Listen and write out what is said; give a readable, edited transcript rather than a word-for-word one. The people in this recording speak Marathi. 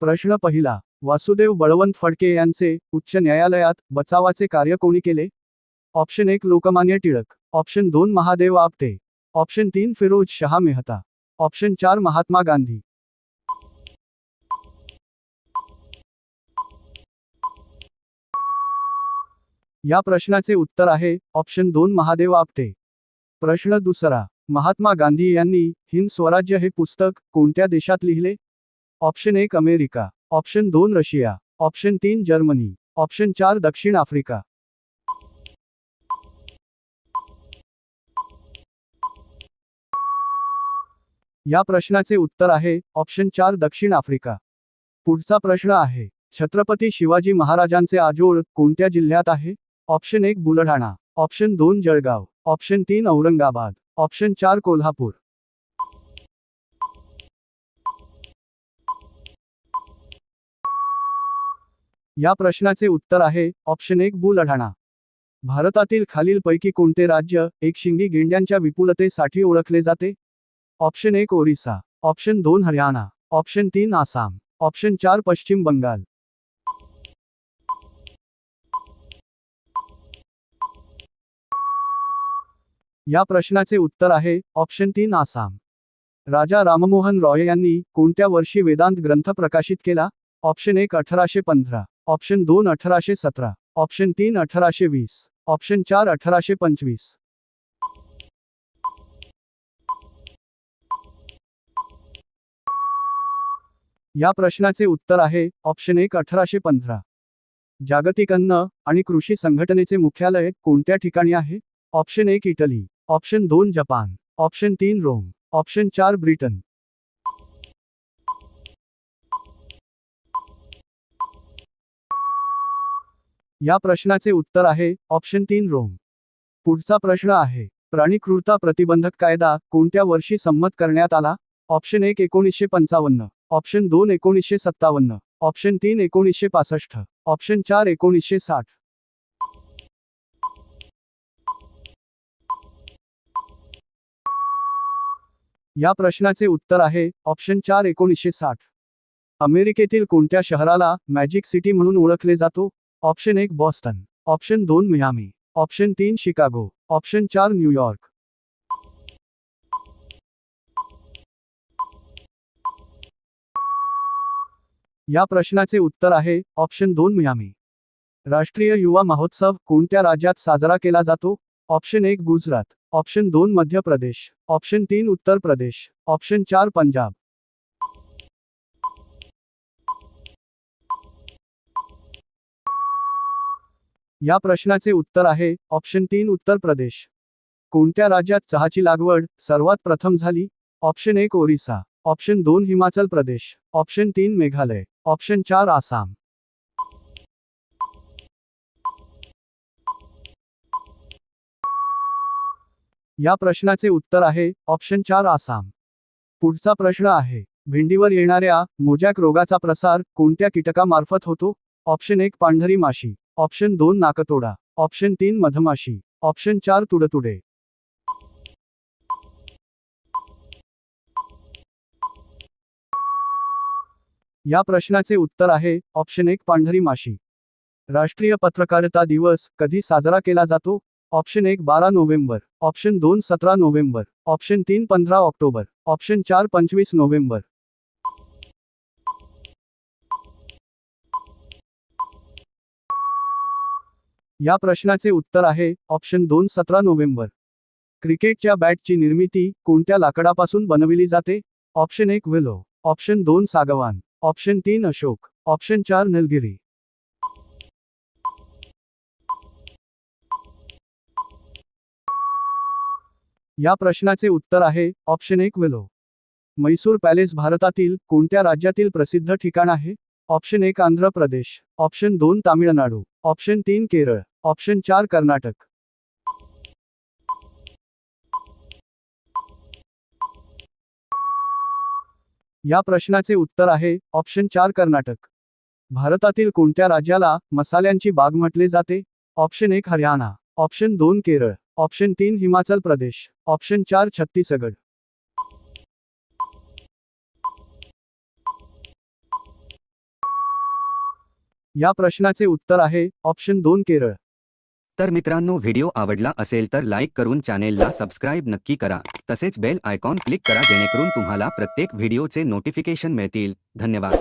प्रश्न पहिला, वासुदेव बळवंत फडके यांचे उच्च न्यायालयात बचावाचे कार्य कोणी केले? Option 1 Lokmanya Tilak, option 2 Mahadev Apte, option 3 Pheroze Shah Mehta, option 4 Mahatma Gandhi. या प्रश्नाचे उत्तर आहे ऑप्शन 2 महादेव आपटे. प्रश्न दुसरा, महात्मा गांधी यांनी हिंद स्वराज्य हे पुस्तक कोणत्या देशात लिहिले? Option 1 America, option 2 Russia, option 3 Germany, option 4 दक्षिण आफ्रिका. या प्रश्नाचे उत्तर आहे ऑप्शन 4 दक्षिण आफ्रिका. पुढचा प्रश्न आहे, छत्रपती शिवाजी महाराजांचे आजोळ कोणत्या जिल्ह्यात आहे? Option 1 Buldhana, option 2 Jalgaon, option 3 Aurangabad, option 4 Kolhapur. या प्रश्नाचे उत्तर आहे ऑप्शन 1 बुलढाणा. भारतातील खालीलपैकी कोणते राज्य एकशिंगी गेंड्यांच्या विपुलतेसाठी ओळखले जाते? Option 1 Orissa, option 2 Haryana, option 3 Assam, option 4 पश्चिम बंगाल. या प्रश्नाचे उत्तर आहे ऑप्शन 3 आसाम. राजा राममोहन रॉय यांनी कोणत्या वर्षी वेदांत ग्रंथ प्रकाशित केला? Option 1 1815, option 2 1817, option 3 1820, option 4 1825. या प्रश्नाचे उत्तर आहे ऑप्शन 1 1815. जागतिक अन्न आणि कृषी संघटनेचे मुख्यालय कोणत्या ठिकाणी आहे? Option 1 Italy, option 2 Japan, option 3 Rome, option 4 Britain. या प्रश्नाचे उत्तर आहे ऑप्शन 3 रोम. पुढचा प्रश्न आहे, प्राणी क्रूरता प्रतिबंधक कायदा कोणत्या वर्षी संमत करण्यात आला? Option 1 1955, option 2 1957, option 3 1965, option 4 1960. या प्रश्नाचे उत्तर आहे ऑप्शन 4 1960. अमेरिकेतील कोणत्या शहराला मॅजिक सिटी म्हणून ओळखले जातो? Option 1 Boston, option 2 Miami, option 3 Chicago, option 4 New York. या प्रश्नाचे उत्तर आहे ऑप्शन 2 मियामी. राष्ट्रीय युवा महोत्सव कोणत्या राज्यात साजरा केला जातो? Option 1 Gujarat, option 2 Madhya Pradesh, option 3 Uttar Pradesh, option 4 Punjab. या प्रश्नाचे उत्तर आहे ऑप्शन 3 उत्तर प्रदेश. कोणत्या राज्यात चहाची लागवड सर्वात प्रथम झाली? Option 1 Orissa, option 2 Himachal Pradesh, option 3 Meghalaya, option 4 Assam. या प्रश्नाचे उत्तर आहे ऑप्शन 4 आसाम. पुढचा प्रश्न आहे, भेंडीवर येणाऱ्या मोजॅक रोगाचा प्रसार कोणत्या कीटकामार्फत होतो? ऑप्शन 1 पांढरी माशी, ऑप्शन 2 नाकतोडा, ऑप्शन 3 मधमाशी, ऑप्शन 4 तुडतुडे. या प्रश्नाचे उत्तर आहे ऑप्शन 1 पांढरी माशी. राष्ट्रीय पत्रकारिता दिवस कधी साजरा केला जातो? Option 1 12 November, option 2 17 November, option 3 15 October, option 4 25 November. या प्रश्नाचे उत्तर आहे ऑप्शन 2 17 नोव्हेंबर. क्रिकेटच्या बॅटची निर्मिती कोणत्या लाकडापासून बनविली जाते? ऑप्शन 1 विलो, ऑप्शन 2 सागवान, ऑप्शन 3 अशोक, ऑप्शन 4 निलगिरी. या प्रश्नाचे उत्तर आहे ऑप्शन 1 विलो. म्हैसूर पॅलेस भारतातील कोणत्या राज्यातील प्रसिद्ध ठिकाण आहे? Option 1 Andhra Pradesh, option 2 Tamil Nadu, option 3 Kerala, option 4 Karnataka. या प्रश्नाचे उत्तर आहे ऑप्शन 4 कर्नाटक. भारतातील कोणत्या राज्याला मसाल्यांची बाग म्हटले जाते? Option 1 Haryana, option 2 Kerala, option 3 Himachal Pradesh, option 4 Chhattisgarh. या प्रश्नाचे उत्तर आहे ऑप्शन 2 केरळ. तर मित्रांनो, व्हिडिओ आवडला असेल तर लाईक करून चॅनेलला सबस्क्राईब नक्की करा. तसेच बेल आयकॉन क्लिक करा जेणेकरून तुम्हाला प्रत्येक व्हिडिओचे नोटिफिकेशन मिळतील. धन्यवाद.